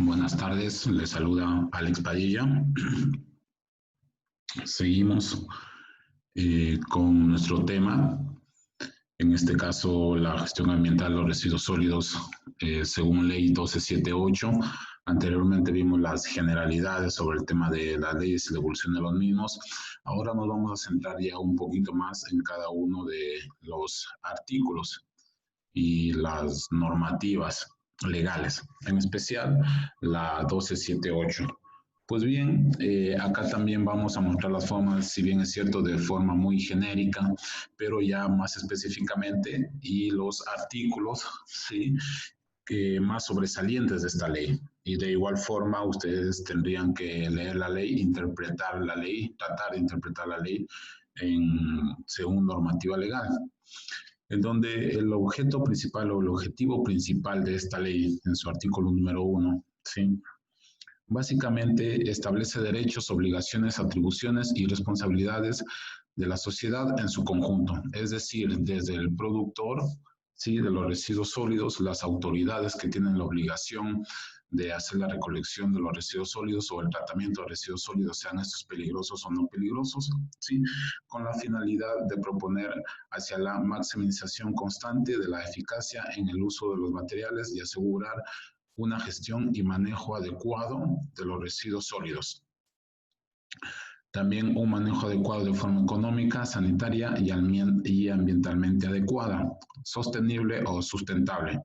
Buenas tardes, les saluda Alex Padilla. Seguimos con nuestro tema, en este caso la gestión ambiental de los residuos sólidos según ley 1278. Anteriormente vimos las generalidades sobre el tema de las leyes y la evolución de los mismos. Ahora nos vamos a centrar ya un poquito más en cada uno de los artículos y las normativas legales, en especial la 1278. Pues bien, acá también vamos a mostrar las formas, si bien es cierto, de forma muy genérica, pero ya más específicamente, y los artículos, ¿sí?, que más sobresalientes de esta ley. Y de igual forma, ustedes tendrían que leer la ley, interpretar la ley, tratar de interpretar la ley según normativa legal, en donde el objeto principal o el objetivo principal de esta ley, en su artículo número 1, ¿sí?, básicamente establece derechos, obligaciones, atribuciones y responsabilidades de la sociedad en su conjunto, es decir, desde el productor, ¿sí?, de los residuos sólidos, las autoridades que tienen la obligación de hacer la recolección de los residuos sólidos o el tratamiento de residuos sólidos, sean estos peligrosos o no peligrosos, ¿sí?, con la finalidad de proponer hacia la maximización constante de la eficacia en el uso de los materiales y asegurar una gestión y manejo adecuado de los residuos sólidos. También un manejo adecuado de forma económica, sanitaria y ambientalmente adecuada, sostenible o sustentable,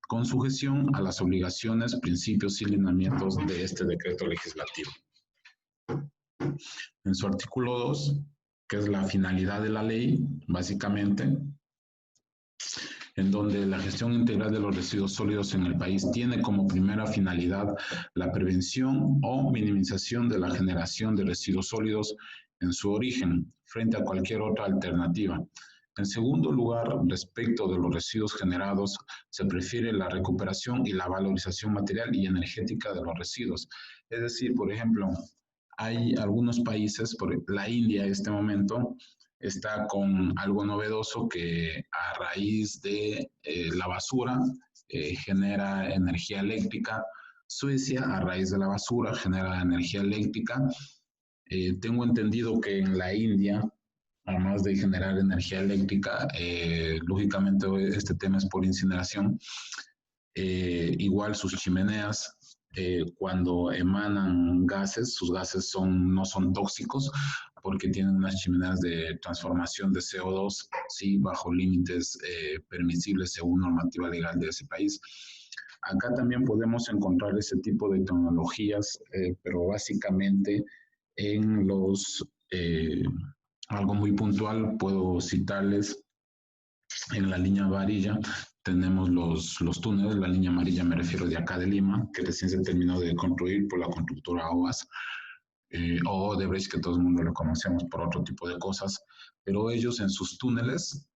con sujeción a las obligaciones, principios y lineamientos de este decreto legislativo. En su artículo 2, que es la finalidad de la ley, básicamente, en donde la gestión integral de los residuos sólidos en el país tiene como primera finalidad la prevención o minimización de la generación de residuos sólidos en su origen, frente a cualquier otra alternativa. En segundo lugar, respecto de los residuos generados, se prefiere la recuperación y la valorización material y energética de los residuos. Es decir, por ejemplo, hay algunos países, por la India en este momento, está con algo novedoso que a raíz de la basura genera energía eléctrica. Suecia, a raíz de la basura, genera energía eléctrica. Tengo entendido que en la India, además de generar energía eléctrica, lógicamente este tema es por incineración, igual sus chimeneas, cuando emanan gases, sus gases no son tóxicos porque tienen unas chimeneas de transformación de CO2, sí, bajo límites permisibles según normativa legal de ese país. Acá también podemos encontrar ese tipo de tecnologías, pero básicamente en algo muy puntual, puedo citarles, en la línea amarilla tenemos los túneles, la línea amarilla me refiero de acá de Lima, que recién se terminó de construir por la constructora OAS, o Odebrecht, que todo el mundo lo conocemos por otro tipo de cosas, pero ellos en sus túneles,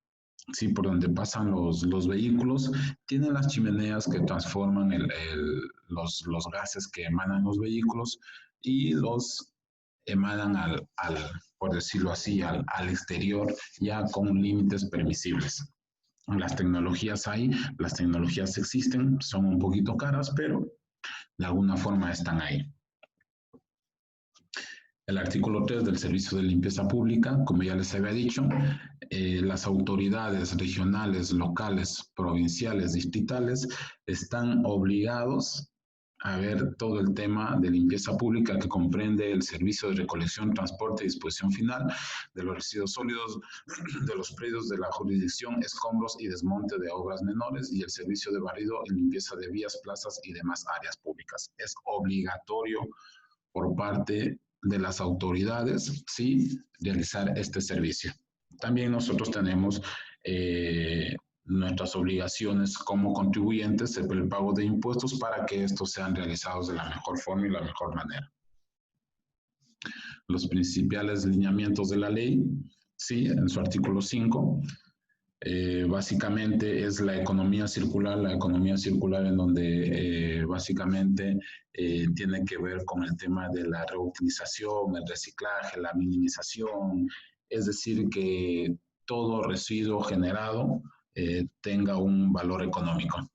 sí, por donde pasan los vehículos, tienen las chimeneas que transforman los gases que emanan los vehículos y los emanan por decirlo así, al exterior, ya con límites permisibles. Las tecnologías hay, las tecnologías existen, son un poquito caras, pero de alguna forma están ahí. El artículo 3 del Servicio de Limpieza Pública, como ya les había dicho, las autoridades regionales, locales, provinciales, distritales, están obligados a ver todo el tema de limpieza pública que comprende el servicio de recolección, transporte y disposición final de los residuos sólidos de los predios de la jurisdicción, escombros y desmonte de obras menores y el servicio de barrido y limpieza de vías, plazas y demás áreas públicas. Es obligatorio por parte de las autoridades, sí, realizar este servicio. También nosotros tenemos nuestras obligaciones como contribuyentes, el pago de impuestos para que estos sean realizados de la mejor forma y la mejor manera. Los principales lineamientos de la ley, sí, en su artículo 5, básicamente es la economía circular en donde básicamente tiene que ver con el tema de la reutilización, el reciclaje, la minimización, es decir, que todo residuo generado tenga un valor económico.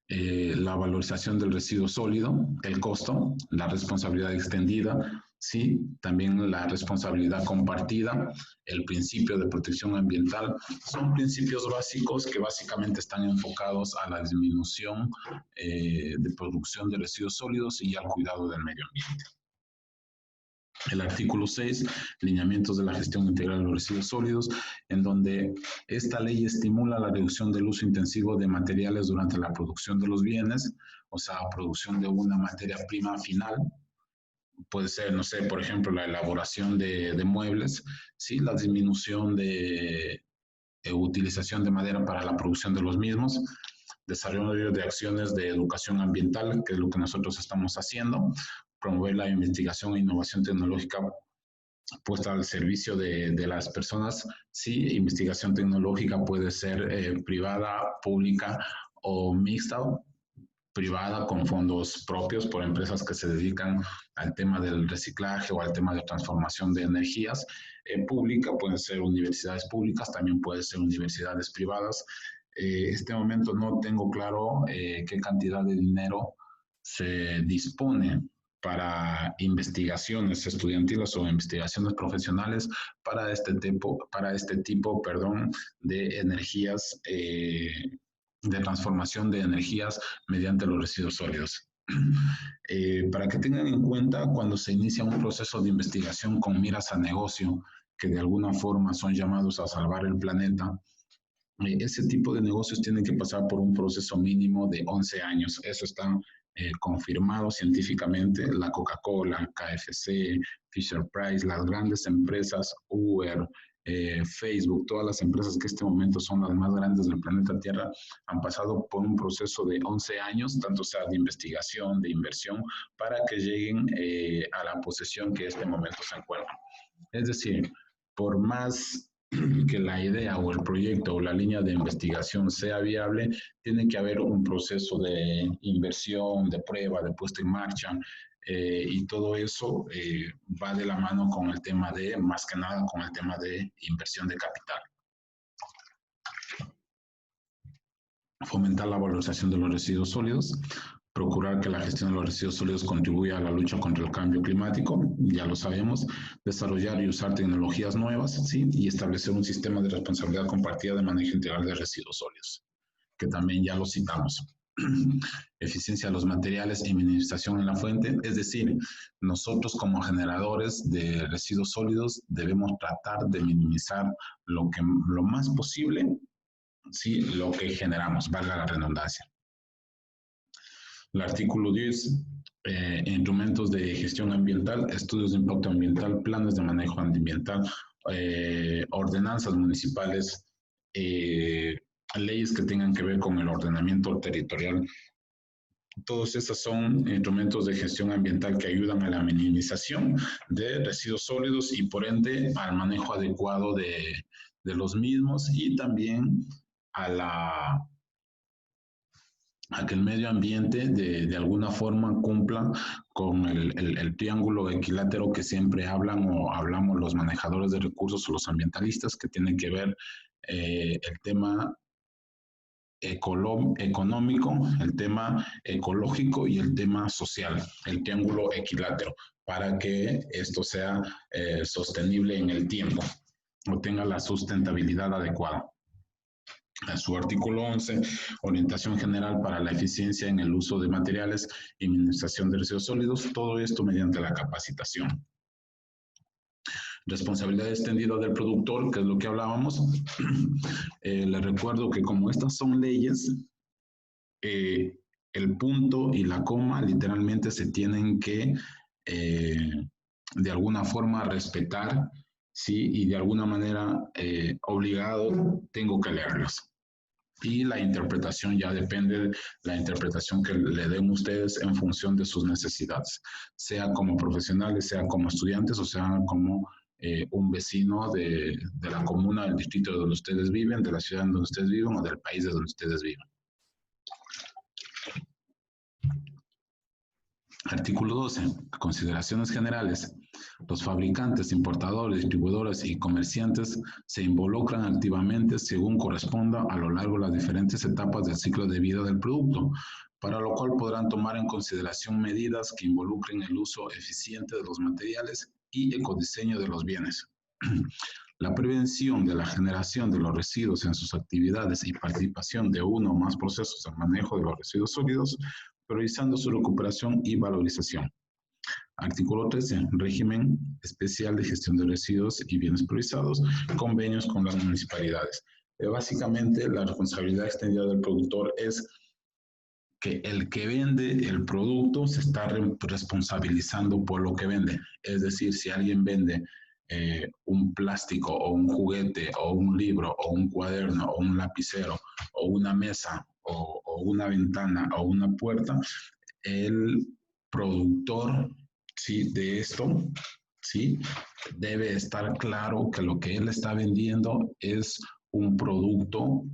la valorización del residuo sólido, el costo, la responsabilidad extendida, sí, también la responsabilidad compartida, el principio de protección ambiental, son principios básicos que básicamente están enfocados a la disminución de producción de residuos sólidos y al cuidado del medio ambiente. El artículo 6, lineamientos de la gestión integral de los residuos sólidos, en donde esta ley estimula la reducción del uso intensivo de materiales durante la producción de los bienes, o sea, producción de una materia prima final. Puede ser, no sé, por ejemplo, la elaboración de muebles, ¿sí? La disminución de utilización de madera para la producción de los mismos, desarrollo de acciones de educación ambiental, que es lo que nosotros estamos haciendo, promover la investigación e innovación tecnológica puesta al servicio de las personas. Sí, investigación tecnológica puede ser privada, pública o mixta, privada con fondos propios por empresas que se dedican al tema del reciclaje o al tema de transformación de energías. Pública pueden ser universidades públicas, también pueden ser universidades privadas. Este momento no tengo claro qué cantidad de dinero se dispone para investigaciones estudiantiles o investigaciones profesionales para este tipo de energías, de transformación de energías mediante los residuos sólidos. Para que tengan en cuenta, cuando se inicia un proceso de investigación con miras a negocio, que de alguna forma son llamados a salvar el planeta, ese tipo de negocios tienen que pasar por un proceso mínimo de 11 años. Eso está confirmado científicamente. La Coca-Cola, KFC, Fisher-Price, las grandes empresas, Uber, Facebook, todas las empresas que en este momento son las más grandes del planeta Tierra, han pasado por un proceso de 11 años, tanto sea de investigación, de inversión, para que lleguen a la posesión que en este momento se encuentran. Es decir, por más que la idea o el proyecto o la línea de investigación sea viable, tiene que haber un proceso de inversión, de prueba, de puesta en marcha, y todo eso va de la mano con el tema de, más que nada, con el tema de inversión de capital. Fomentar la valorización de los residuos sólidos, procurar que la gestión de los residuos sólidos contribuya a la lucha contra el cambio climático, ya lo sabemos, desarrollar y usar tecnologías nuevas, ¿sí? Y establecer un sistema de responsabilidad compartida de manejo integral de residuos sólidos, que también ya lo citamos. Eficiencia de los materiales y minimización en la fuente, es decir, nosotros como generadores de residuos sólidos debemos tratar de minimizar lo más posible, ¿sí? Lo que generamos, valga la redundancia. El artículo 10, instrumentos de gestión ambiental, estudios de impacto ambiental, planes de manejo ambiental, ordenanzas municipales, leyes que tengan que ver con el ordenamiento territorial. Todos estos son instrumentos de gestión ambiental que ayudan a la minimización de residuos sólidos y por ende al manejo adecuado de los mismos y también a que el medio ambiente de alguna forma cumpla con el triángulo equilátero que siempre hablan o hablamos los manejadores de recursos o los ambientalistas, que tienen que ver el tema económico, el tema ecológico y el tema social, el triángulo equilátero, para que esto sea sostenible en el tiempo o tenga la sustentabilidad adecuada. En su artículo 11, orientación general para la eficiencia en el uso de materiales y minimización de residuos sólidos, todo esto mediante la capacitación. Responsabilidad extendida del productor, que es lo que hablábamos. Les recuerdo que como estas son leyes, el punto y la coma literalmente se tienen que de alguna forma respetar, ¿sí? Y de alguna manera obligado tengo que leerlos. Y la interpretación ya depende de la interpretación que le den ustedes en función de sus necesidades, sea como profesionales, sea como estudiantes o sea como un vecino de la comuna, del distrito donde ustedes viven, de la ciudad donde ustedes viven o del país donde ustedes viven. Artículo 12. Consideraciones generales. Los fabricantes, importadores, distribuidores y comerciantes se involucran activamente según corresponda a lo largo de las diferentes etapas del ciclo de vida del producto, para lo cual podrán tomar en consideración medidas que involucren el uso eficiente de los materiales y ecodiseño de los bienes. La prevención de la generación de los residuos en sus actividades y participación de uno o más procesos de manejo de los residuos sólidos, priorizando su recuperación y valorización. Artículo 13. Régimen especial de gestión de residuos y bienes priorizados, convenios con las municipalidades. Básicamente, la responsabilidad extendida del productor es que el que vende el producto se está responsabilizando por lo que vende. Es decir, si alguien vende un plástico o un juguete o un libro o un cuaderno o un lapicero o una mesa o una ventana o una puerta, el productor, ¿sí?, de esto, ¿sí?, debe estar claro que lo que él está vendiendo es un producto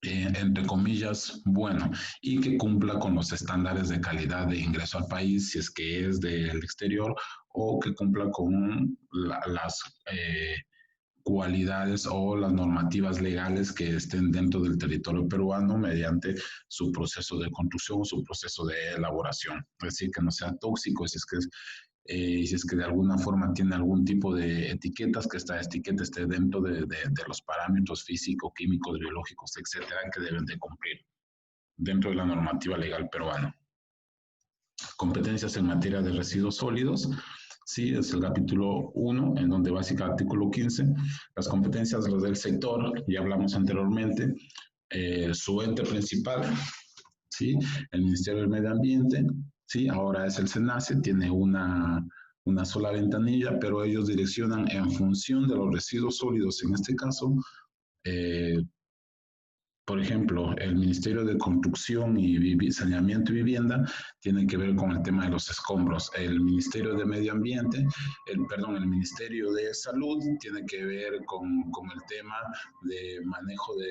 entre comillas, bueno, y que cumpla con los estándares de calidad de ingreso al país, si es que es del exterior, o que cumpla con las cualidades o las normativas legales que estén dentro del territorio peruano mediante su proceso de construcción, su proceso de elaboración. Es decir, que no sea tóxico, si es que de alguna forma tiene algún tipo de etiquetas, que esta etiqueta esté dentro de los parámetros físicos, químicos, biológicos, etcétera, que deben de cumplir dentro de la normativa legal peruana. Competencias en materia de residuos sólidos. Sí, es el capítulo 1, en donde básicamente artículo 15, las competencias del sector, ya hablamos anteriormente, su ente principal, ¿sí?, el Ministerio del Medio Ambiente, ¿sí?, ahora es el SENACE, tiene una sola ventanilla, pero ellos direccionan en función de los residuos sólidos, en este caso, por ejemplo, el Ministerio de Construcción y Saneamiento y Vivienda tiene que ver con el tema de los escombros. El Ministerio de Medio Ambiente, el Ministerio de Salud tiene que ver con el tema de manejo de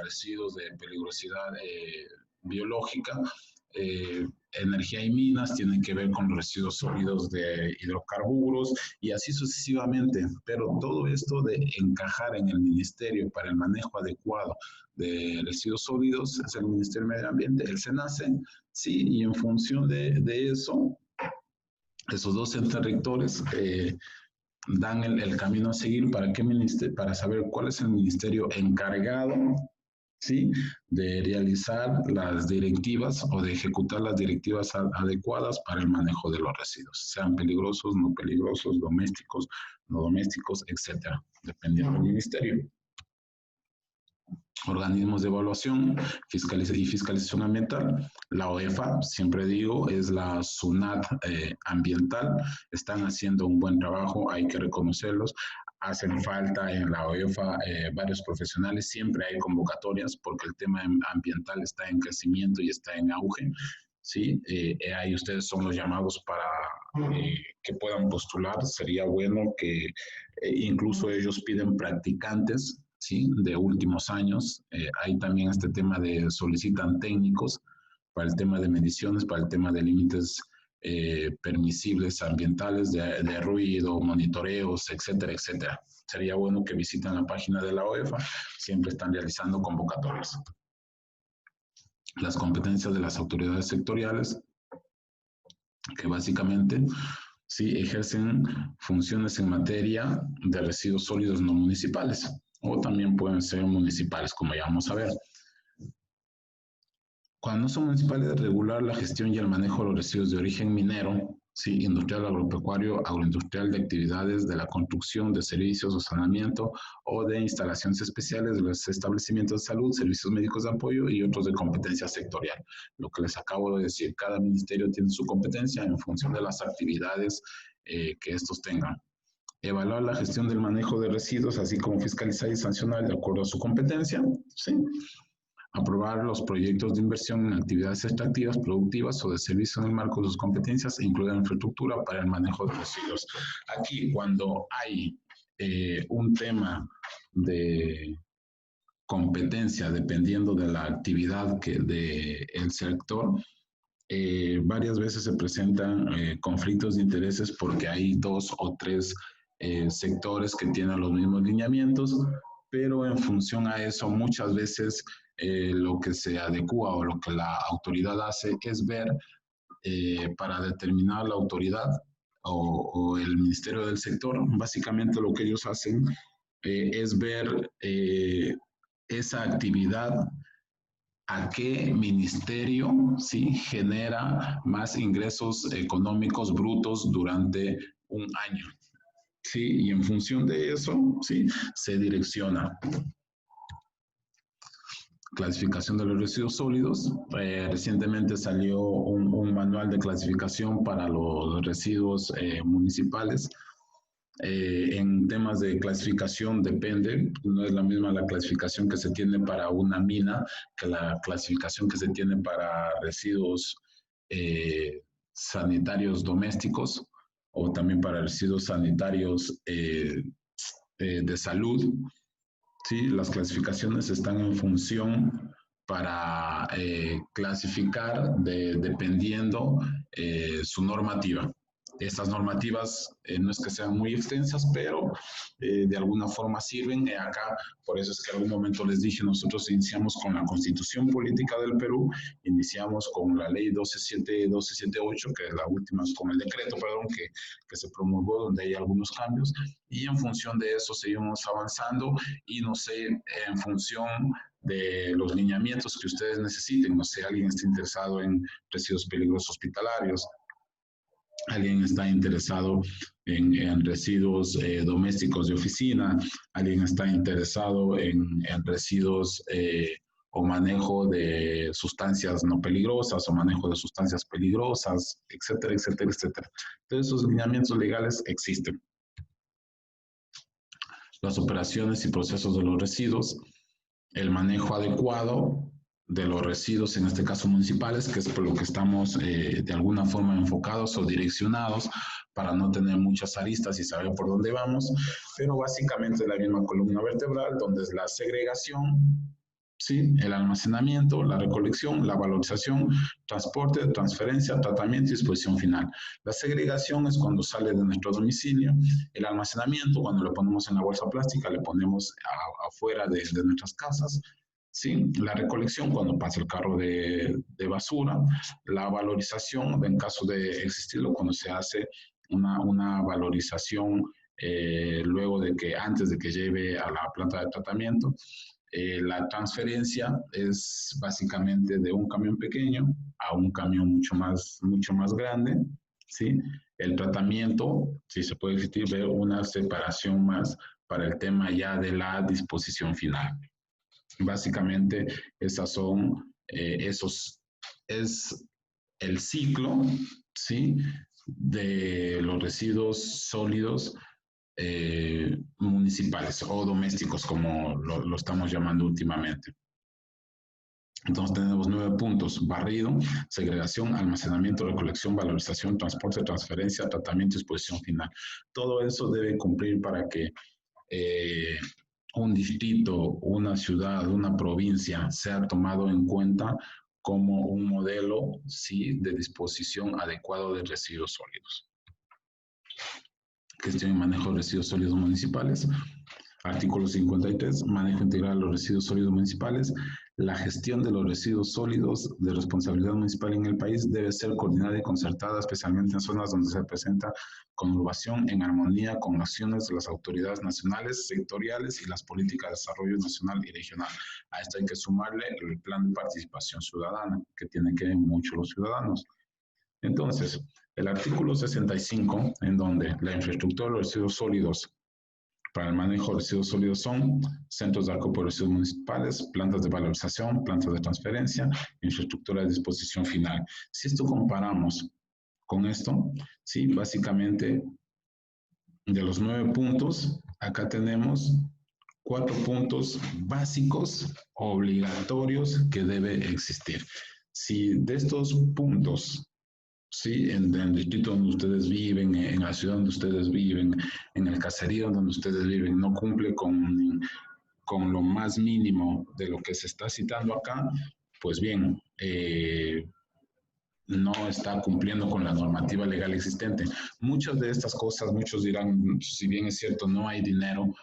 residuos de peligrosidad biológica. Energía y minas tienen que ver con residuos sólidos de hidrocarburos y así sucesivamente, pero todo esto de encajar en el ministerio para el manejo adecuado de residuos sólidos es el Ministerio de Medio Ambiente, el SENACE, sí, y en función de eso, esos dos entes rectores dan el camino a seguir para saber cuál es el ministerio encargado, ¿sí?, de realizar las directivas o de ejecutar las directivas adecuadas para el manejo de los residuos, sean peligrosos, no peligrosos, domésticos, no domésticos, etcétera, dependiendo del ministerio. Organismos de evaluación y fiscalización ambiental. La OEFA, siempre digo, es la SUNAT ambiental. Están haciendo un buen trabajo, hay que reconocerlos. Hacen falta en la OEFA varios profesionales, siempre hay convocatorias porque el tema ambiental está en crecimiento y está en auge. Sí, ahí ustedes son los llamados para que puedan postular. Sería bueno que incluso ellos piden practicantes, ¿sí?, de últimos años. Hay también este tema de solicitan técnicos para el tema de mediciones, para el tema de límites permisibles ambientales, de ruido, monitoreos, etcétera, etcétera. Sería bueno que visiten la página de la OEFA, siempre están realizando convocatorias. Las competencias de las autoridades sectoriales, que básicamente sí ejercen funciones en materia de residuos sólidos no municipales, o también pueden ser municipales, como ya vamos a ver. Cuando no son municipales, regular la gestión y el manejo de los residuos de origen minero, sí, industrial, agropecuario, agroindustrial, de actividades de la construcción, de servicios, de saneamiento o de instalaciones especiales de los establecimientos de salud, servicios médicos de apoyo y otros de competencia sectorial. Lo que les acabo de decir, cada ministerio tiene su competencia en función de las actividades que estos tengan. Evaluar la gestión del manejo de residuos, así como fiscalizar y sancionar de acuerdo a su competencia, ¿sí? Aprobar los proyectos de inversión en actividades extractivas, productivas o de servicio en el marco de sus competencias e incluir infraestructura para el manejo de residuos. Aquí, cuando hay un tema de competencia, dependiendo de la actividad del sector, varias veces se presentan conflictos de intereses porque hay 2 o 3 sectores que tienen los mismos lineamientos, pero en función a eso muchas veces lo que se adecua o lo que la autoridad hace es ver para determinar la autoridad o el Ministerio del Sector, básicamente lo que ellos hacen es ver esa actividad a qué ministerio ¿sí? genera más ingresos económicos brutos durante un año. ¿Sí? Y en función de eso ¿sí? se direcciona. Clasificación de los residuos sólidos. Recientemente salió un manual de clasificación para los residuos municipales. En temas de clasificación depende, no es la misma la clasificación que se tiene para una mina que la clasificación que se tiene para residuos sanitarios domésticos o también para residuos sanitarios de salud. ¿Sí? Las clasificaciones están en función para clasificar dependiendo su normativa. Estas normativas no es que sean muy extensas, pero de alguna forma sirven. Acá, por eso es que en algún momento les dije, nosotros iniciamos con la Constitución Política del Perú, iniciamos con la Ley 1278, que es la última, con el decreto, perdón, que se promulgó, donde hay algunos cambios, y en función de eso seguimos avanzando y no sé, en función de los lineamientos que ustedes necesiten, no sé, alguien está interesado en residuos peligrosos hospitalarios, alguien está interesado en residuos domésticos de oficina, alguien está interesado en residuos o manejo de sustancias no peligrosas o manejo de sustancias peligrosas, etcétera, etcétera, etcétera. Todos esos lineamientos legales existen. Las operaciones y procesos de los residuos, el manejo adecuado de los residuos, en este caso municipales, que es por lo que estamos de alguna forma enfocados o direccionados para no tener muchas aristas y saber por dónde vamos, pero básicamente la misma columna vertebral, donde es la segregación, ¿sí? El almacenamiento, la recolección, la valorización, transporte, transferencia, tratamiento y disposición final. La segregación es cuando sale de nuestro domicilio, el almacenamiento, cuando lo ponemos en la bolsa plástica, le ponemos afuera de nuestras casas, ¿sí? La recolección cuando pasa el carro de basura, la valorización en caso de existirlo cuando se hace una valorización luego de que antes de que lleve a la planta de tratamiento. La transferencia es básicamente de un camión pequeño a un camión mucho más grande, ¿sí? El tratamiento, si se puede existir, ver una separación más para el tema ya de la disposición final. Básicamente, esas son, es el ciclo, ¿sí? De los residuos sólidos municipales o domésticos, como lo estamos llamando últimamente. Entonces tenemos 9 puntos: barrido, segregación, almacenamiento, recolección, valorización, transporte, transferencia, tratamiento y disposición final. Todo eso debe cumplir para que un distrito, una ciudad, una provincia sea tomado en cuenta como un modelo, ¿sí? De disposición adecuado de residuos sólidos. Gestión y manejo de residuos sólidos municipales. Artículo 53, manejo integral de los residuos sólidos municipales. La gestión de los residuos sólidos de responsabilidad municipal en el país debe ser coordinada y concertada, especialmente en zonas donde se presenta conurbación en armonía con acciones de las autoridades nacionales, sectoriales y las políticas de desarrollo nacional y regional. A esto hay que sumarle el plan de participación ciudadana, que tienen que ver mucho los ciudadanos. Entonces, el artículo 65, en donde la infraestructura de los residuos sólidos para el manejo de residuos sólidos son centros de acopio de residuos municipales, plantas de valorización, plantas de transferencia, infraestructura de disposición final. Si esto comparamos con esto, sí, básicamente de los 9 puntos, acá tenemos 4 puntos básicos obligatorios que debe existir. Si de estos puntos, sí, en el distrito donde ustedes viven, en la ciudad donde ustedes viven, en el caserío donde ustedes viven, no cumple con lo más mínimo de lo que se está citando acá, pues bien, no está cumpliendo con la normativa legal existente. Muchas de estas cosas, muchos dirán, si bien es cierto, no hay dinero,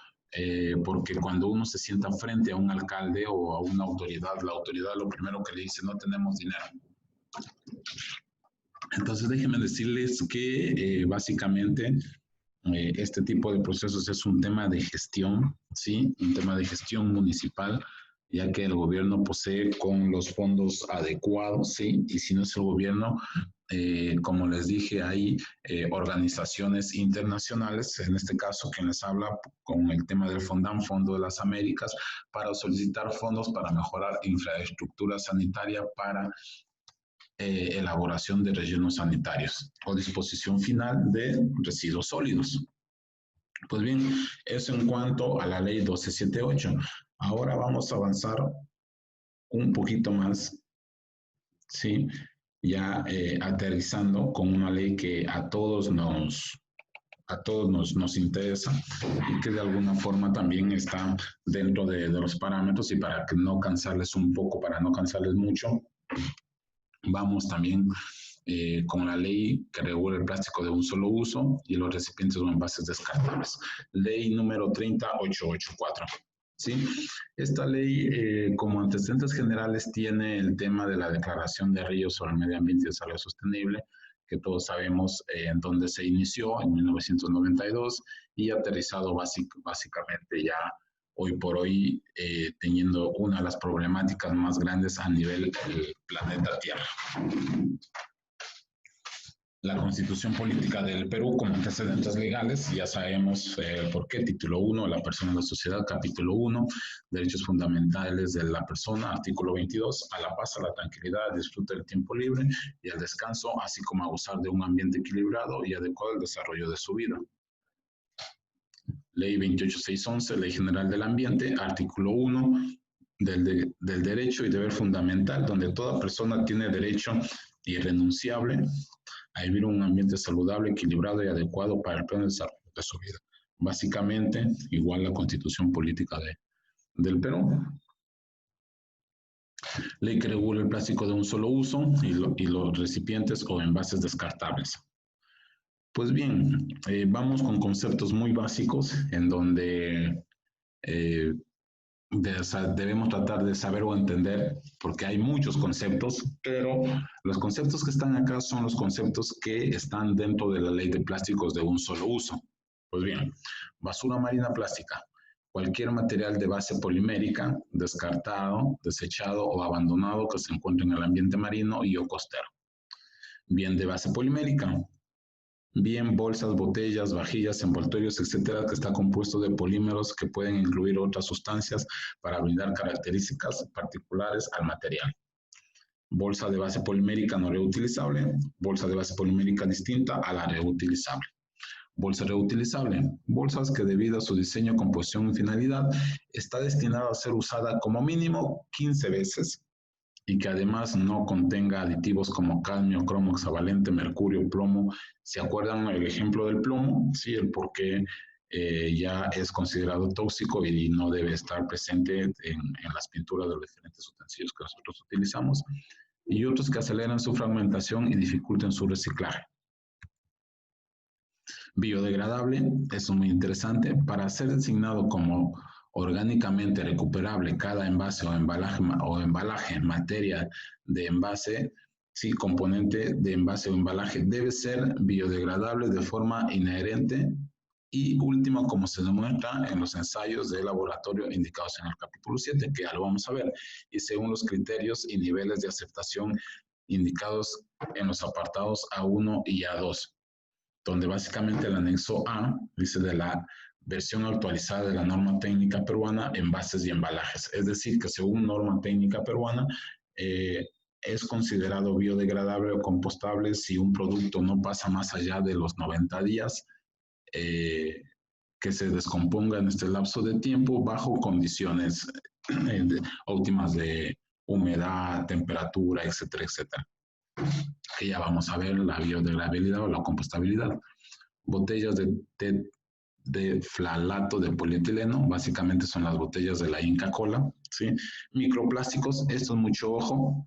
porque cuando uno se sienta frente a un alcalde o a una autoridad, la autoridad lo primero que le dice, no tenemos dinero. Entonces déjenme decirles que básicamente este tipo de procesos es un tema de gestión, ¿sí? Un tema de gestión municipal, ya que el gobierno posee con los fondos adecuados, ¿sí? Y si no es el gobierno, como les dije, hay organizaciones internacionales, en este caso quien les habla con el tema del FONDAM, Fondo de las Américas, para solicitar fondos para mejorar infraestructura sanitaria para elaboración de rellenos sanitarios o disposición final de residuos sólidos. Pues bien, eso en cuanto a la ley 1278. Ahora vamos a avanzar un poquito más, ¿sí? Ya aterrizando con una ley que a todos nos interesa y que de alguna forma también está dentro de los parámetros, y para que no cansarles un poco, para no cansarles mucho, vamos también con la ley que regula el plástico de un solo uso y los recipientes o envases descartables. Ley número 30884. ¿Sí? Esta ley, como antecedentes generales, tiene el tema de la Declaración de Río sobre el Medio Ambiente y Desarrollo Sostenible, que todos sabemos en dónde se inició, en 1992, y aterrizado básicamente ya hoy por hoy, teniendo una de las problemáticas más grandes a nivel del planeta Tierra. La Constitución Política del Perú como antecedentes legales, ya sabemos por qué. Título 1, la persona en la sociedad. Capítulo 1, derechos fundamentales de la persona. Artículo 22, a la paz, a la tranquilidad, al disfrute del tiempo libre y al descanso, así como a gozar de un ambiente equilibrado y adecuado al desarrollo de su vida. Ley 28611, Ley General del Ambiente. Artículo 1, del derecho y deber fundamental, donde toda persona tiene derecho irrenunciable a vivir un ambiente saludable, equilibrado y adecuado para el pleno desarrollo de su vida. Básicamente, igual la Constitución Política del Perú. Ley que regula el plástico de un solo uso y los recipientes o envases descartables. Pues bien, vamos con conceptos muy básicos en donde debemos tratar de saber o entender, porque hay muchos conceptos, pero los conceptos que están acá son los conceptos que están dentro de la ley de plásticos de un solo uso. Pues bien, basura marina plástica, cualquier material de base polimérica, descartado, desechado o abandonado que se encuentre en el ambiente marino y o costero. Bien de base polimérica, bien bolsas, botellas, vajillas, envoltorios, etcétera, que está compuesto de polímeros que pueden incluir otras sustancias para brindar características particulares al material. Bolsa de base polimérica no reutilizable, bolsa de base polimérica distinta a la reutilizable. Bolsa reutilizable, bolsas que debido a su diseño, composición y finalidad está destinada a ser usada como mínimo 15 veces y que además no contenga aditivos como cadmio, cromo, hexavalente, mercurio, plomo. ¿Se acuerdan el ejemplo del plomo? Sí, el por qué ya es considerado tóxico y no debe estar presente en las pinturas de los diferentes utensilios que nosotros utilizamos. Y otros que aceleran su fragmentación y dificultan su reciclaje. Biodegradable, eso es muy interesante. Para ser designado como orgánicamente recuperable cada envase o embalaje en materia de envase, sí, componente de envase o embalaje debe ser biodegradable de forma inherente y último, como se demuestra en los ensayos de laboratorio indicados en el capítulo 7, que ya lo vamos a ver, y según los criterios y niveles de aceptación indicados en los apartados A1 y A2, donde básicamente el anexo A dice de la versión actualizada de la norma técnica peruana, envases y embalajes. Es decir, que según norma técnica peruana, es considerado biodegradable o compostable si un producto no pasa más allá de los 90 días que se descomponga en este lapso de tiempo bajo condiciones óptimas de humedad, temperatura, etcétera, etcétera. Que ya vamos a ver la biodegradabilidad o la compostabilidad. Botellas de flalato de polietileno, básicamente son las botellas de la Inca Kola, ¿sí? Microplásticos, esto es mucho ojo,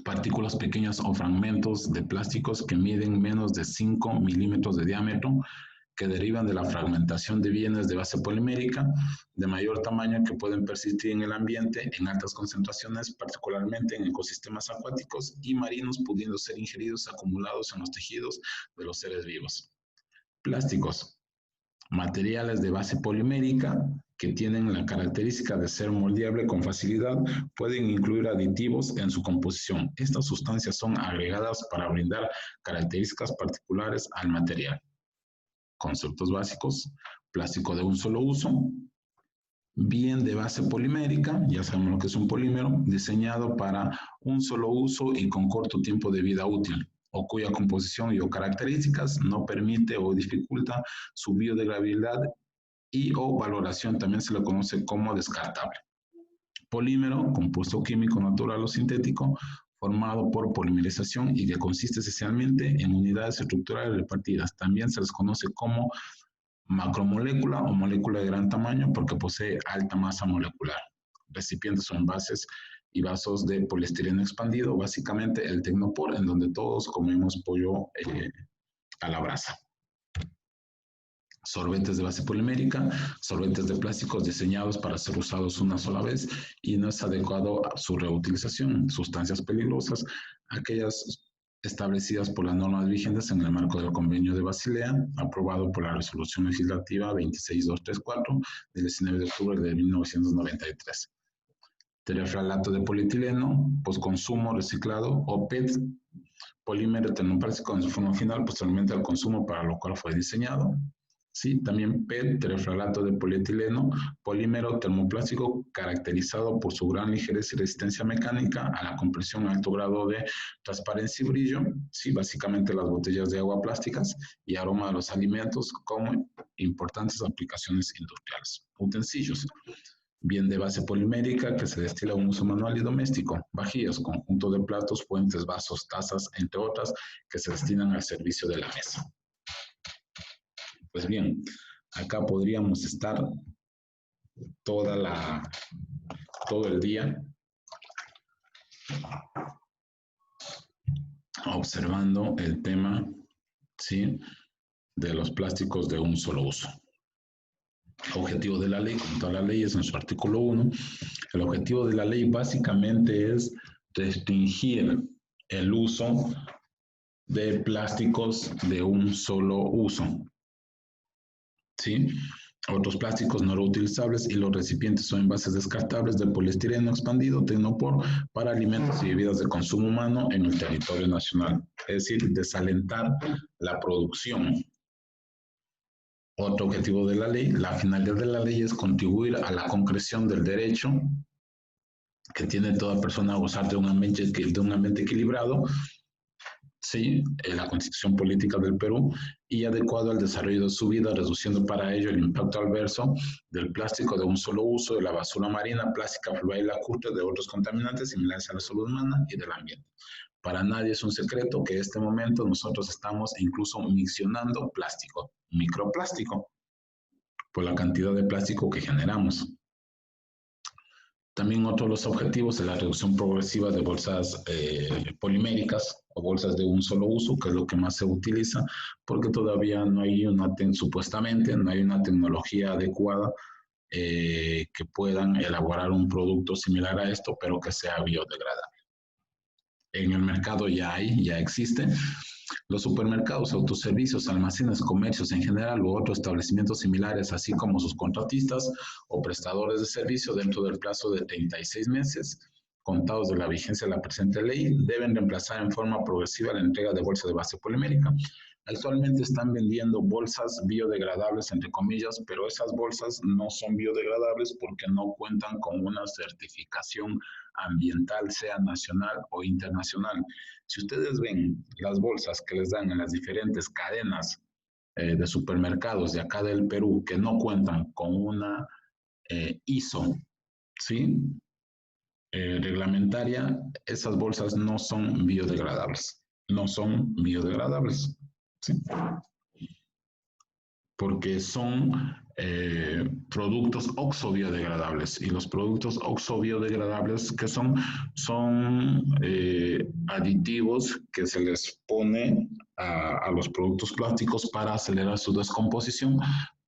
partículas pequeñas o fragmentos de plásticos que miden menos de 5 milímetros de diámetro, que derivan de la fragmentación de bienes de base polimérica de mayor tamaño que pueden persistir en el ambiente en altas concentraciones, particularmente en ecosistemas acuáticos y marinos, pudiendo ser ingeridos acumulados en los tejidos de los seres vivos. Plásticos. Materiales de base polimérica que tienen la característica de ser moldeable con facilidad, pueden incluir aditivos en su composición. Estas sustancias son agregadas para brindar características particulares al material. Conceptos básicos: plástico de un solo uso, bien de base polimérica, ya sabemos lo que es un polímero, diseñado para un solo uso y con corto tiempo de vida útil, o cuya composición y o características no permite o dificulta su biodegradabilidad y o valoración, también se le conoce como descartable. Polímero, compuesto químico natural o sintético, formado por polimerización y que consiste esencialmente en unidades estructurales repartidas. También se les conoce como macromolécula o molécula de gran tamaño porque posee alta masa molecular. Recipientes o envases y vasos de poliestireno expandido, básicamente el Tecnopor, en donde todos comemos pollo a la brasa. Sorbentes de base polimérica, sorbentes de plásticos diseñados para ser usados una sola vez y no es adecuado a su reutilización. Sustancias peligrosas, aquellas establecidas por las normas vigentes en el marco del Convenio de Basilea, aprobado por la Resolución Legislativa 26234 del 19 de octubre de 1993. Terefralato de polietileno, postconsumo reciclado o PET, polímero termoplástico en su forma final, posteriormente al consumo para lo cual fue diseñado. Sí, también PET, terefralato de polietileno, polímero termoplástico caracterizado por su gran ligereza y resistencia mecánica a la compresión a alto grado de transparencia y brillo. Sí, básicamente las botellas de agua plásticas y aroma de los alimentos como importantes aplicaciones industriales. Utensilios. Bien de base polimérica que se destila a un uso manual y doméstico. Vajillas, conjunto de platos, fuentes, vasos, tazas, entre otras, que se destinan al servicio de la mesa. Pues bien, acá podríamos estar todo el día observando el tema, ¿sí?, de los plásticos de un solo uso. Objetivo de la ley, como todas las leyes en su artículo 1, el objetivo de la ley básicamente es restringir el uso de plásticos de un solo uso. ¿Sí? Otros plásticos no reutilizables y los recipientes o envases descartables de poliestireno expandido, Tecnopor, para alimentos y bebidas de consumo humano en el territorio nacional. Es decir, desalentar la producción. Otro objetivo de la ley, la finalidad de la ley es contribuir a la concreción del derecho que tiene toda persona a gozar de un ambiente equilibrado, sí, la Constitución Política del Perú, y adecuado al desarrollo de su vida, reduciendo para ello el impacto adverso del plástico de un solo uso, de la basura marina, plástica, fluida y lacustre, de otros contaminantes similares a la salud humana y del ambiente. Para nadie es un secreto que en este momento nosotros estamos incluso miccionando plástico, microplástico, por la cantidad de plástico que generamos. También otro de los objetivos es la reducción progresiva de bolsas poliméricas o bolsas de un solo uso, que es lo que más se utiliza, porque todavía no hay supuestamente no hay una tecnología adecuada que puedan elaborar un producto similar a esto, pero que sea biodegradable. En el mercado ya existe. Los supermercados, autoservicios, almacenes, comercios en general u otros establecimientos similares, así como sus contratistas o prestadores de servicio dentro del plazo de 36 meses, contados de la vigencia de la presente ley, deben reemplazar en forma progresiva la entrega de bolsas de base polimérica. Actualmente están vendiendo bolsas biodegradables, entre comillas, pero esas bolsas no son biodegradables porque no cuentan con una certificación ambiental, sea nacional o internacional. Si ustedes ven las bolsas que les dan en las diferentes cadenas de supermercados de acá del Perú que no cuentan con una ISO, ¿sí?, reglamentaria, esas bolsas no son biodegradables. No son biodegradables. ¿Sí? Porque son productos oxo-biodegradables, y los productos oxo-biodegradables que son aditivos que se les pone a los productos plásticos para acelerar su descomposición,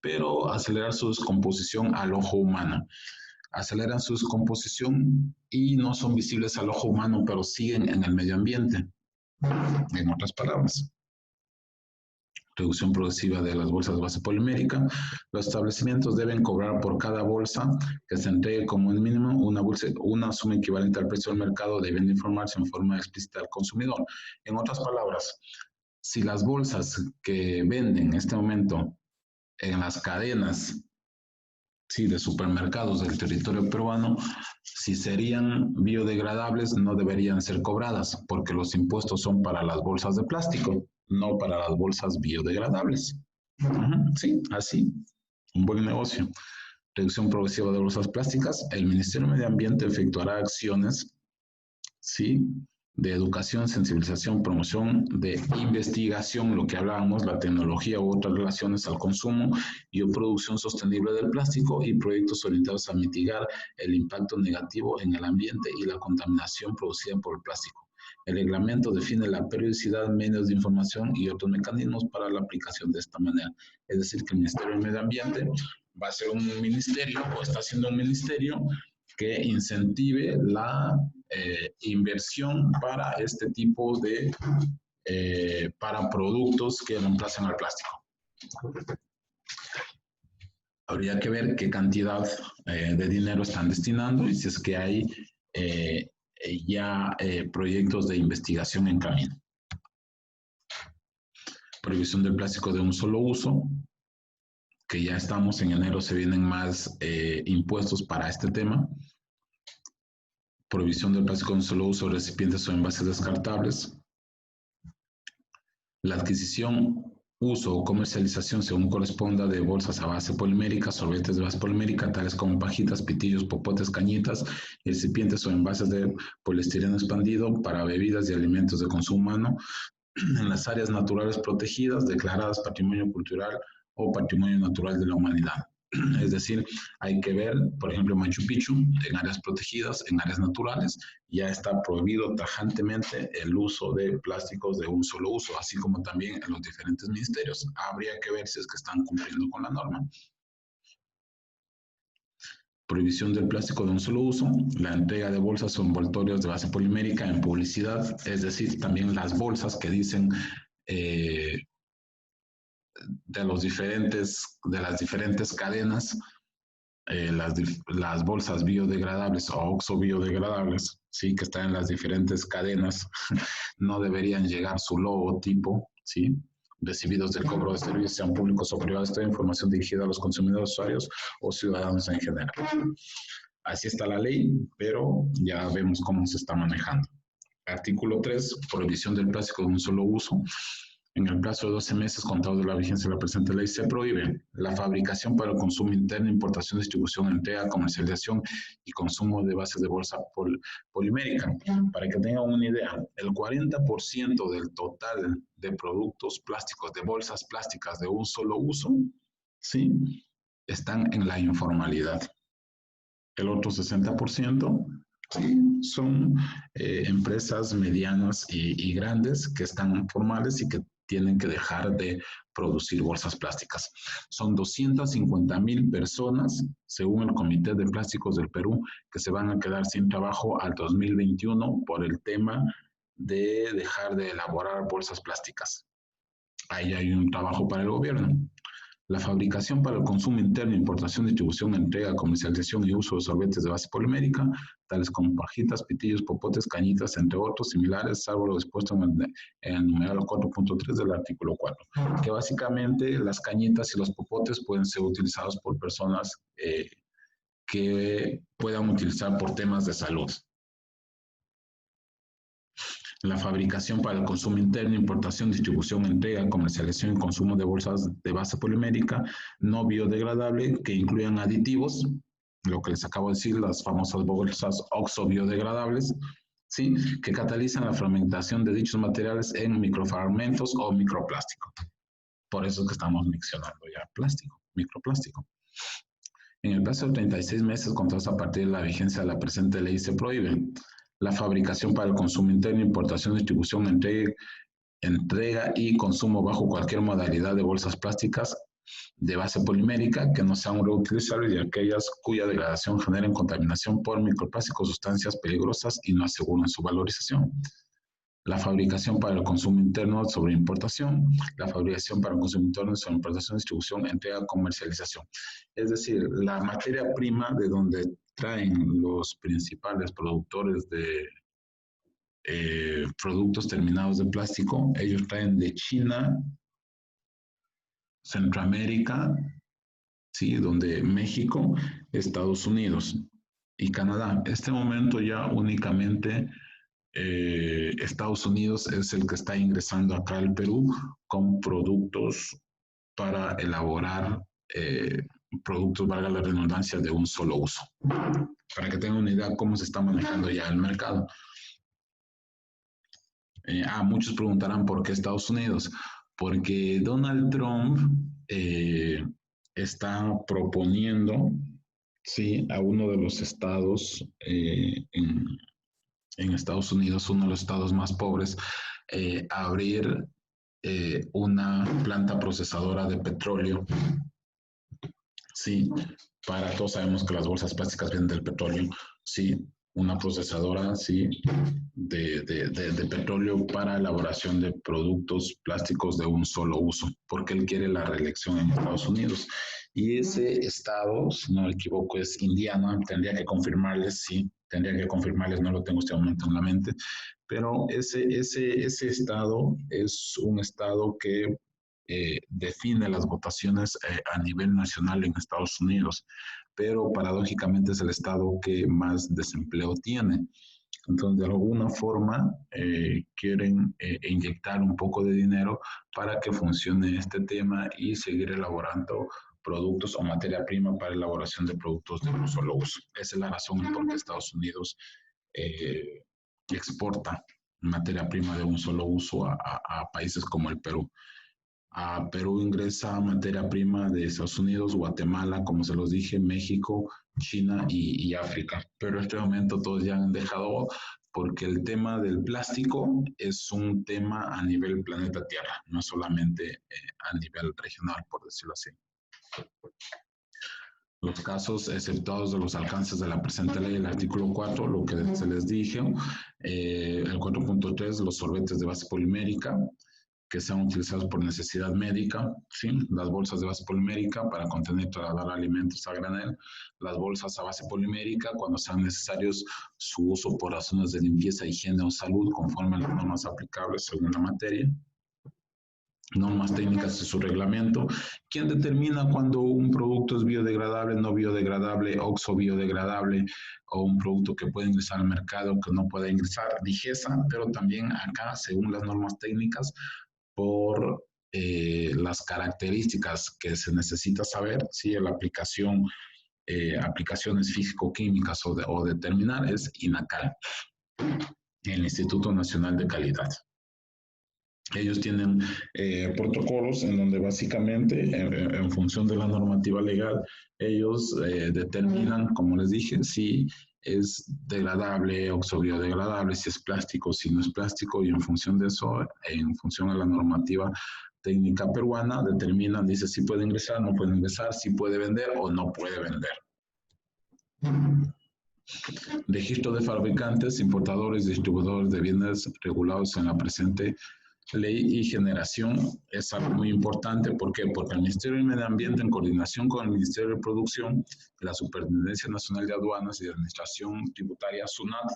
pero acelerar su descomposición al ojo humano. Aceleran su descomposición y no son visibles al ojo humano, pero siguen en el medio ambiente. En otras palabras, reducción progresiva de las bolsas de base polimérica. Los establecimientos deben cobrar por cada bolsa que se entregue como mínimo una suma equivalente al precio del mercado, debiendo informarse en forma explícita al consumidor. En otras palabras, si las bolsas que venden en este momento en las cadenas de supermercados del territorio peruano, si serían biodegradables, no deberían ser cobradas, porque los impuestos son para las bolsas de plástico, no para las bolsas biodegradables. Sí, así, un buen negocio. Reducción progresiva de bolsas plásticas. El Ministerio de Medio Ambiente efectuará acciones, ¿sí?, de educación, sensibilización, promoción, de investigación, lo que hablábamos, la tecnología u otras relaciones al consumo y o producción sostenible del plástico, y proyectos orientados a mitigar el impacto negativo en el ambiente y la contaminación producida por el plástico. El reglamento define la periodicidad, medios de información y otros mecanismos para la aplicación de esta manera. Es decir, que el Ministerio del Medio Ambiente va a ser un ministerio, o está siendo un ministerio, que incentive la inversión para este tipo de para productos que reemplacen al plástico. Habría que ver qué cantidad de dinero están destinando y si es que hay ya proyectos de investigación en camino. Prohibición del plástico de un solo uso, que ya estamos en enero, se vienen más impuestos para este tema. Prohibición del plástico de un solo uso, recipientes o envases descartables. La adquisición, uso o comercialización, según corresponda, de bolsas a base polimérica, sorbetes de base polimérica, tales como pajitas, pitillos, popotes, cañitas, recipientes o envases de poliestireno expandido para bebidas y alimentos de consumo humano en las áreas naturales protegidas declaradas Patrimonio Cultural o Patrimonio Natural de la Humanidad. Es decir, hay que ver, por ejemplo, Machu Picchu, en áreas protegidas, en áreas naturales, ya está prohibido tajantemente el uso de plásticos de un solo uso, así como también en los diferentes ministerios. Habría que ver si es que están cumpliendo con la norma. Prohibición del plástico de un solo uso, la entrega de bolsas o envoltorios de base polimérica en publicidad, es decir, también las bolsas que dicen de las diferentes cadenas, las bolsas biodegradables o oxo-biodegradables, ¿sí?, que están en las diferentes cadenas, no deberían llegar su logotipo, ¿sí?, recibidos del cobro de servicios, sean públicos o privados, esta información dirigida a los consumidores, usuarios o ciudadanos en general. Así está la ley, pero ya vemos cómo se está manejando. Artículo 3, prohibición del plástico de un solo uso. En el plazo de 12 meses contados de la vigencia de la presente ley, se prohíbe la fabricación para el consumo interno, importación, distribución, entrega, comercialización y consumo de bases de bolsa polimérica. Para que tengan una idea, el 40% del total de productos plásticos, de bolsas plásticas de un solo uso, ¿sí?, están en la informalidad. El otro 60%, sí, son empresas medianas y grandes que están formales y que tienen que dejar de producir bolsas plásticas. Son 250,000 personas, según el Comité de Plásticos del Perú, que se van a quedar sin trabajo al 2021 por el tema de dejar de elaborar bolsas plásticas. Ahí hay un trabajo para el gobierno. La fabricación para el consumo interno, importación, distribución, entrega, comercialización y uso de solventes de base polimérica, tales como pajitas, pitillos, popotes, cañitas, entre otros similares, salvo lo dispuesto en el numeral 4.3 del artículo 4, que básicamente las cañitas y los popotes pueden ser utilizados por personas que puedan utilizar por temas de salud. La fabricación para el consumo interno, importación, distribución, entrega, comercialización y consumo de bolsas de base polimérica no biodegradable que incluyan aditivos, lo que les acabo de decir, las famosas bolsas oxo-biodegradables, ¿sí?, que catalizan la fragmentación de dichos materiales en microfragmentos o microplástico. Por eso es que estamos mencionando ya plástico, microplástico. En el plazo de 36 meses contados a partir de la vigencia de la presente ley, se prohíbe la fabricación para el consumo interno, importación, distribución, entrega entrega y consumo bajo cualquier modalidad de bolsas plásticas de base polimérica que no sean reutilizables y aquellas cuya degradación generen contaminación por microplásticos, sustancias peligrosas y no aseguren su valorización. La fabricación para el consumo interno sobre importación, la fabricación para el consumo interno sobre importación, distribución, entrega, comercialización. Es decir, la materia prima de donde traen los principales productores de productos terminados de plástico, ellos traen de China, Centroamérica, ¿sí? Donde México, Estados Unidos y Canadá. En este momento ya únicamente Estados Unidos es el que está ingresando acá al Perú con productos para elaborar productos, valga la redundancia, de un solo uso. Para que tengan una idea de cómo se está manejando ya el mercado. Muchos preguntarán por qué Estados Unidos. Porque Donald Trump está proponiendo, sí, a uno de los estados en Estados Unidos, uno de los estados más pobres, abrir una planta procesadora de petróleo. Sí, todos sabemos que las bolsas plásticas vienen del petróleo. Sí, una procesadora, sí, de petróleo para elaboración de productos plásticos de un solo uso, porque él quiere la reelección en Estados Unidos. Y ese estado, si no me equivoco, es Indiana, tendría que confirmarles, sí, no lo tengo en este momento en la mente, pero ese estado es un estado que define las votaciones a nivel nacional en Estados Unidos, pero paradójicamente es el estado que más desempleo tiene. Entonces, de alguna forma, quieren inyectar un poco de dinero para que funcione este tema y seguir elaborando productos o materia prima para elaboración de productos de un solo uso. Esa es la razón por la que Estados Unidos exporta materia prima de un solo uso a países como el Perú. A Perú ingresa materia prima de Estados Unidos, Guatemala, como se los dije, México, China y África. Pero en este momento todos ya han dejado porque el tema del plástico es un tema a nivel planeta Tierra, no solamente a nivel regional, por decirlo así. Los casos exceptuados de los alcances de la presente ley, el artículo 4, lo que se les dije, el 4.3, los solventes de base polimérica, que sean utilizados por necesidad médica, ¿sí? Las bolsas de base polimérica para contener y trasladar alimentos a granel, las bolsas a base polimérica cuando sean necesarios su uso por razones de limpieza, higiene o salud conforme a las normas aplicables según la materia. Normas técnicas de su reglamento. ¿Quién determina cuando un producto es biodegradable, no biodegradable, oxo-biodegradable o un producto que puede ingresar al mercado, que no puede ingresar? DIGESA, pero también acá, según las normas técnicas, por las características que se necesita saber, si la aplicación, aplicaciones físico-químicas o determinar, es INACAL, el Instituto Nacional de Calidad. Ellos tienen protocolos en donde básicamente, en función de la normativa legal, ellos determinan, como les dije, si es degradable, oxobiodegradable, si es plástico, si no es plástico, y en función de eso, en función de la normativa técnica peruana, determinan, dice si puede ingresar, no puede ingresar, si puede vender o no puede vender. Registro de fabricantes, importadores, distribuidores de bienes regulados en la presente ley y generación es algo muy importante. ¿Por qué? Porque el Ministerio del Medio Ambiente, en coordinación con el Ministerio de Producción, la Superintendencia Nacional de Aduanas y de Administración Tributaria, SUNAT,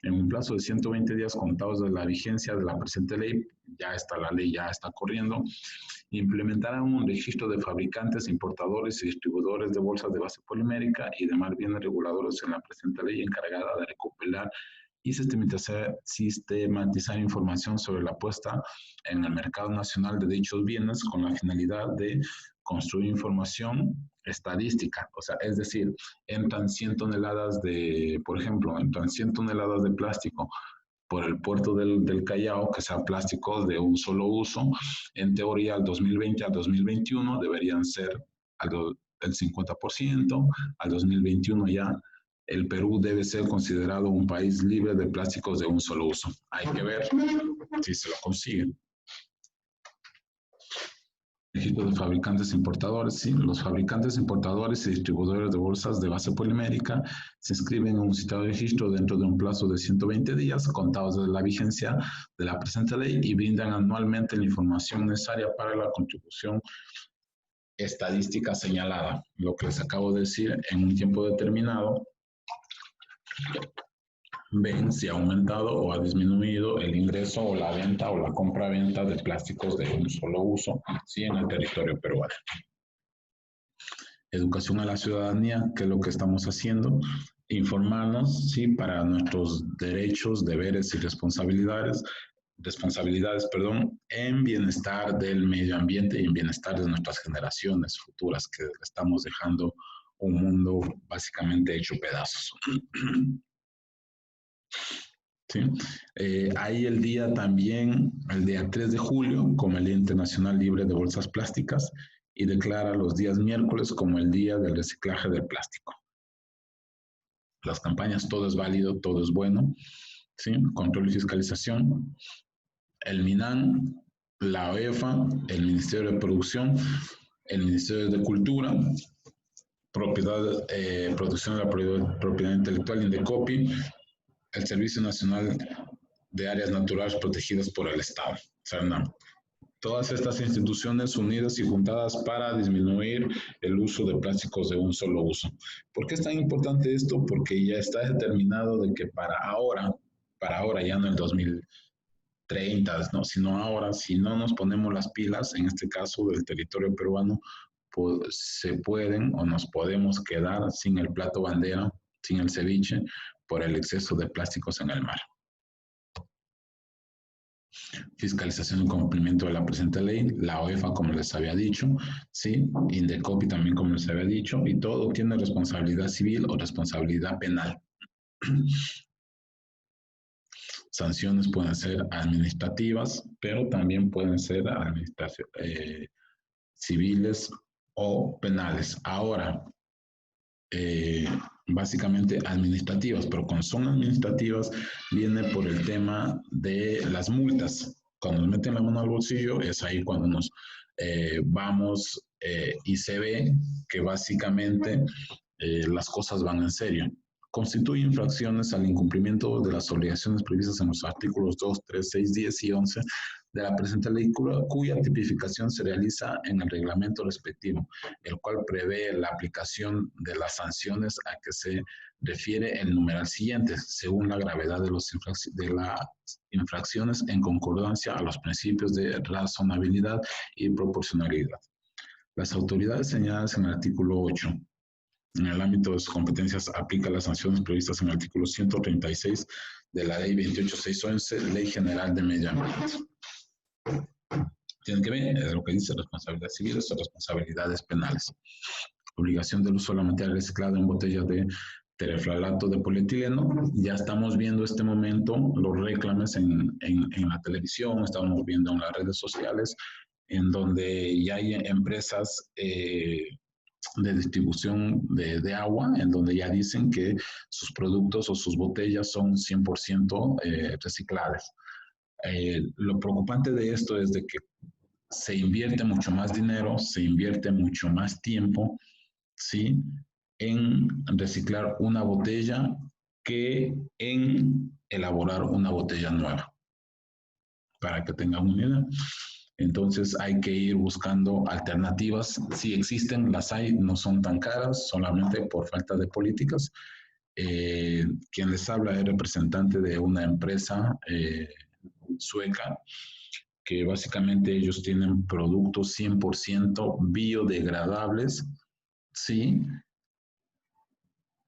en un plazo de 120 días contados de la vigencia de la presente ley, la ley ya está corriendo, implementarán un registro de fabricantes, importadores y distribuidores de bolsas de base polimérica y demás bienes reguladores en la presente ley, encargada de recopilar y sistematizar información sobre la puesta en el mercado nacional de dichos bienes con la finalidad de construir información estadística. O sea, es decir, entran 100 toneladas de, por ejemplo, entran 100 toneladas de plástico por el puerto del Callao, que sea plástico de un solo uso. En teoría, al 2020 al 2021 deberían ser el 50%, al 2021 ya el Perú debe ser considerado un país libre de plásticos de un solo uso. Hay que ver si se lo consiguen. Registro de fabricantes e importadores, sí. Los fabricantes, importadores y distribuidores de bolsas de base polimérica se inscriben en un citado registro dentro de un plazo de 120 días, contados desde la vigencia de la presente ley, y brindan anualmente la información necesaria para la contribución estadística señalada. Lo que les acabo de decir, en un tiempo determinado, ven si ha aumentado o ha disminuido el ingreso o la venta o la compra-venta de plásticos de un solo uso, ¿sí? En el territorio peruano. Educación a la ciudadanía, ¿qué es lo que estamos haciendo? Informarnos, ¿sí? Para nuestros derechos, deberes y responsabilidades, en bienestar del medio ambiente y en bienestar de nuestras generaciones futuras, que estamos dejando un mundo básicamente hecho pedazos. ¿Sí? Hay el día también, el día 3 de julio, como el Día Internacional Libre de Bolsas Plásticas, y declara los días miércoles como el Día del Reciclaje del Plástico. Las campañas, todo es válido, todo es bueno, ¿sí? Control y fiscalización, el MINAN, la OEFA, el Ministerio de Producción, el Ministerio de Cultura, protección de la propiedad intelectual, Indecopi, el Servicio Nacional de Áreas Naturales Protegidas por el Estado, CERNAM. Todas estas instituciones unidas y juntadas para disminuir el uso de plásticos de un solo uso. ¿Por qué es tan importante esto? Porque ya está determinado de que para ahora, ya no el 2030, ¿no? Sino ahora, si no nos ponemos las pilas, en este caso del territorio peruano, pues, se pueden o nos podemos quedar sin el plato bandera, sin el ceviche, por el exceso de plásticos en el mar. Fiscalización y cumplimiento de la presente ley, la OEFA, como les había dicho, ¿sí? Indecopi también, como les había dicho, y todo tiene responsabilidad civil o responsabilidad penal. Sanciones pueden ser administrativas, pero también pueden ser civiles o penales. Ahora, básicamente administrativas, pero cuando son administrativas viene por el tema de las multas. Cuando nos meten la mano al bolsillo es ahí cuando nos vamos y se ve que básicamente las cosas van en serio. Constituye infracciones al incumplimiento de las obligaciones previstas en los artículos 2, 3, 6, 10 y 11 de la presente ley, cuya tipificación se realiza en el reglamento respectivo, el cual prevé la aplicación de las sanciones a que se refiere el numeral siguiente, según la gravedad de las infracciones en concordancia a los principios de razonabilidad y proporcionalidad. Las autoridades señaladas en el artículo 8 en el ámbito de sus competencias aplica las sanciones previstas en el artículo 136 de la Ley 28611, Ley General de Medio Ambiente. Tienen que ver, es lo que dice responsabilidades civiles o responsabilidades penales. Obligación del uso de la materia reciclada en botellas de tereflalato de polietileno. Ya estamos viendo este momento los reclames en la televisión, estamos viendo en las redes sociales, en donde ya hay empresas de distribución de agua, en donde ya dicen que sus productos o sus botellas son 100% reciclables. Lo preocupante de esto es de que se invierte mucho más dinero, se invierte mucho más tiempo, ¿sí? En reciclar una botella que en elaborar una botella nueva, para que tengan una idea. Entonces hay que ir buscando alternativas. Si existen, las hay, no son tan caras, solamente por falta de políticas. Quien les habla es representante de una empresa sueca, que básicamente ellos tienen productos 100% biodegradables, ¿sí?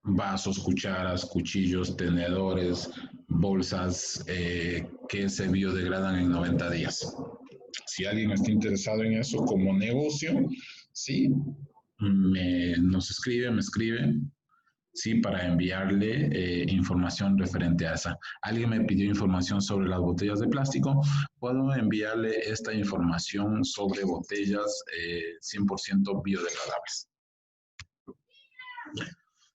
Vasos, cucharas, cuchillos, tenedores, bolsas que se biodegradan en 90 días. Si alguien está interesado en eso como negocio, sí, me escribe, sí, para enviarle información referente a esa. Alguien me pidió información sobre las botellas de plástico, puedo enviarle esta información sobre botellas 100% biodegradables.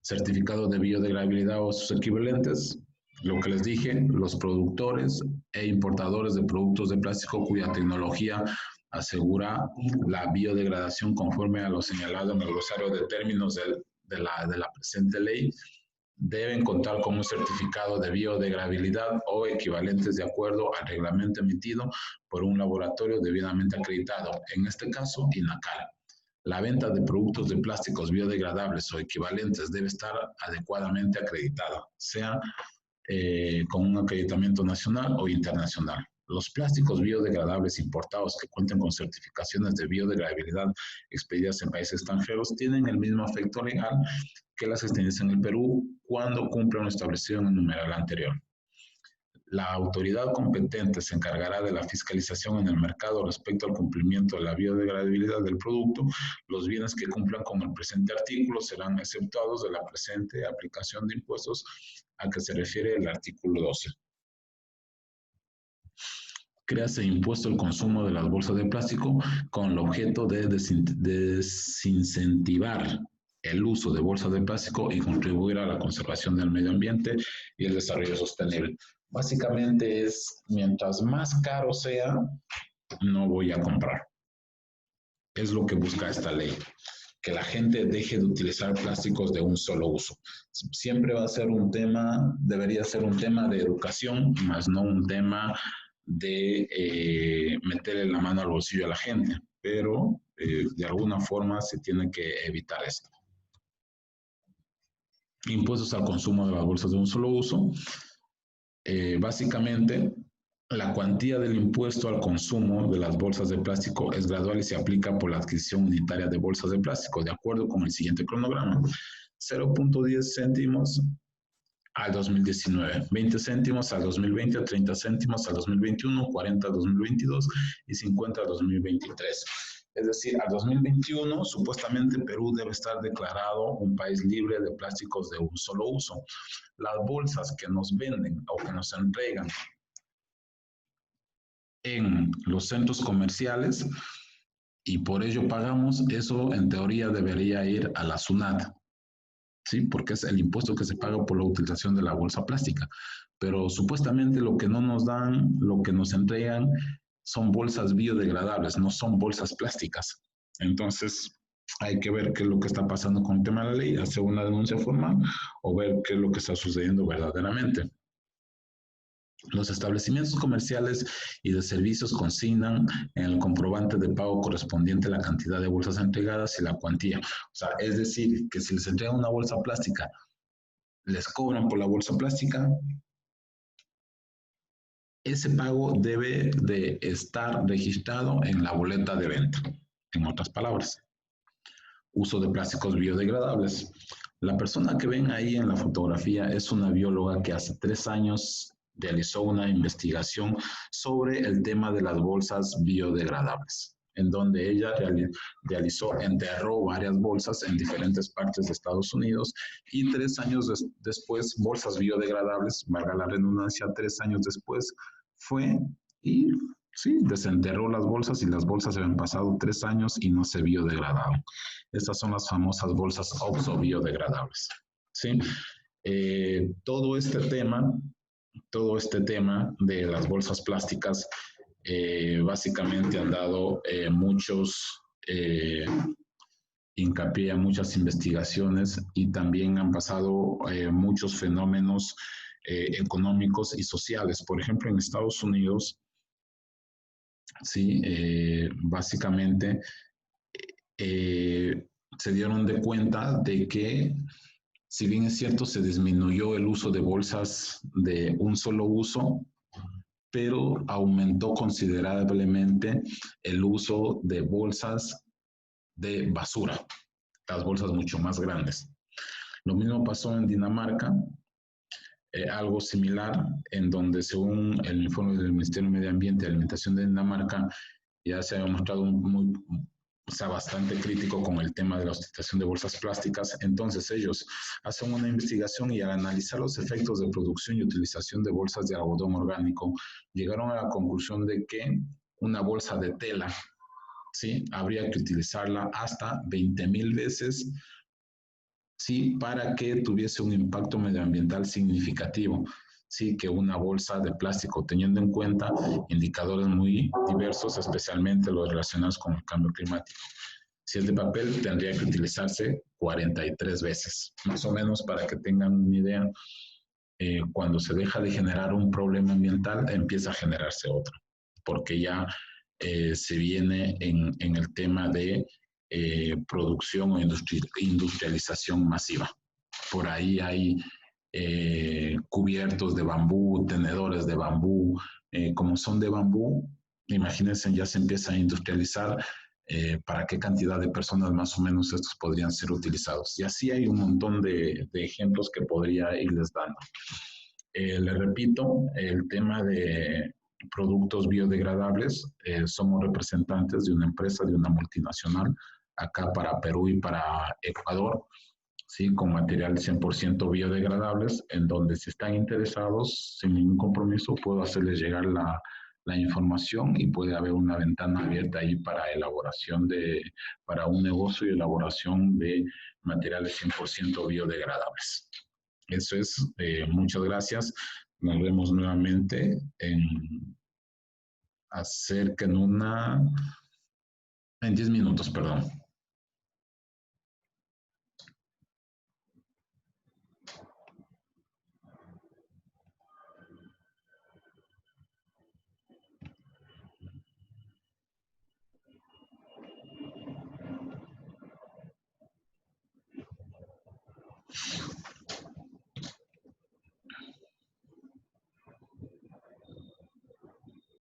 certificado de biodegradabilidad o sus equivalentes. Lo que les dije, los productores e importadores de productos de plástico cuya tecnología asegura la biodegradación conforme a lo señalado en el glosario de términos de la presente ley, deben contar con un certificado de biodegradabilidad o equivalentes de acuerdo al reglamento emitido por un laboratorio debidamente acreditado, en este caso, INACAL. La venta de productos de plásticos biodegradables o equivalentes debe estar adecuadamente acreditada, sea con un acreditamiento nacional o internacional. Los plásticos biodegradables importados que cuenten con certificaciones de biodegradabilidad expedidas en países extranjeros tienen el mismo efecto legal que las extendidas en el Perú cuando cumplan lo establecido en el numeral anterior. La autoridad competente se encargará de la fiscalización en el mercado respecto al cumplimiento de la biodegradabilidad del producto. Los bienes que cumplan con el presente artículo serán exceptuados de la presente aplicación de impuestos a que se refiere el artículo 12. Créase impuesto al consumo de las bolsas de plástico con el objeto de desincentivar el uso de bolsas de plástico y contribuir a la conservación del medio ambiente y el desarrollo sostenible. Básicamente es, mientras más caro sea, no voy a comprar. Es lo que busca esta ley, que la gente deje de utilizar plásticos de un solo uso. Siempre va a ser un tema, debería ser un tema de educación, más no un tema de meterle la mano al bolsillo a la gente, pero de alguna forma se tiene que evitar esto. Impuestos al consumo de las bolsas de un solo uso. Básicamente, la cuantía del impuesto al consumo de las bolsas de plástico es gradual y se aplica por la adquisición unitaria de bolsas de plástico, de acuerdo con el siguiente cronograma. 0.10 céntimos al 2019, 20 céntimos al 2020, 30 céntimos al 2021, 40 al 2022 y 50 al 2023. Es decir, al 2021 supuestamente Perú debe estar declarado un país libre de plásticos de un solo uso. Las bolsas que nos venden o que nos entregan en los centros comerciales y por ello pagamos, eso en teoría debería ir a la SUNAT, ¿sí? Porque es el impuesto que se paga por la utilización de la bolsa plástica. Pero supuestamente lo que no nos dan, lo que nos entregan son bolsas biodegradables, no son bolsas plásticas. Entonces, hay que ver qué es lo que está pasando con el tema de la ley, hacer una denuncia formal o ver qué es lo que está sucediendo verdaderamente. Los establecimientos comerciales y de servicios consignan en el comprobante de pago correspondiente la cantidad de bolsas entregadas y la cuantía. O sea, es decir, que si les entregan una bolsa plástica, les cobran por la bolsa plástica, ese pago debe de estar registrado en la boleta de venta. En otras palabras, uso de plásticos biodegradables. La persona que ven ahí en la fotografía es una bióloga que hace 3 años realizó una investigación sobre el tema de las bolsas biodegradables, en donde ella enterró varias bolsas en diferentes partes de Estados Unidos y 3 años después, bolsas biodegradables, valga la redundancia, 3 años después, fue y sí, desenterró las bolsas y las bolsas habían pasado 3 años y no se biodegradaron. Estas son las famosas bolsas OXO biodegradables. ¿Sí? Todo este tema de las bolsas plásticas básicamente han dado muchos hincapié a muchas investigaciones y también han pasado muchos fenómenos económicos y sociales. Por ejemplo, en Estados Unidos, sí, básicamente se dieron de cuenta de que, si bien es cierto, se disminuyó el uso de bolsas de un solo uso, pero aumentó considerablemente el uso de bolsas de basura, las bolsas mucho más grandes. Lo mismo pasó en Dinamarca, algo similar, en donde según el informe del Ministerio de Medio Ambiente y Alimentación de Dinamarca, ya se ha mostrado bastante crítico con el tema de la utilización de bolsas plásticas. Entonces ellos hacen una investigación y al analizar los efectos de producción y utilización de bolsas de algodón orgánico, llegaron a la conclusión de que una bolsa de tela, ¿sí?, habría que utilizarla hasta 20,000 veces sí, para que tuviese un impacto medioambiental significativo. Sí, que una bolsa de plástico, teniendo en cuenta indicadores muy diversos, especialmente los relacionados con el cambio climático. Si es de papel, tendría que utilizarse 43 veces, más o menos para que tengan una idea. Cuando se deja de generar un problema ambiental, empieza a generarse otro, porque ya se viene en el tema de producción o industrialización masiva. Por ahí hay cubiertos de bambú, tenedores de bambú, como son de bambú, imagínense, ya se empieza a industrializar. ¿Para qué cantidad de personas más o menos estos podrían ser utilizados? Y así hay un montón de ejemplos que podría irles dando. Le repito, el tema de productos biodegradables, somos representantes de una empresa, de una multinacional, acá para Perú y para Ecuador, ¿sí? Con materiales 100% biodegradables, en donde si están interesados, sin ningún compromiso, puedo hacerles llegar la información y puede haber una ventana abierta ahí para elaboración para un negocio y elaboración de materiales 100% biodegradables. Eso es, muchas gracias. Nos vemos nuevamente en 10 minutos, perdón.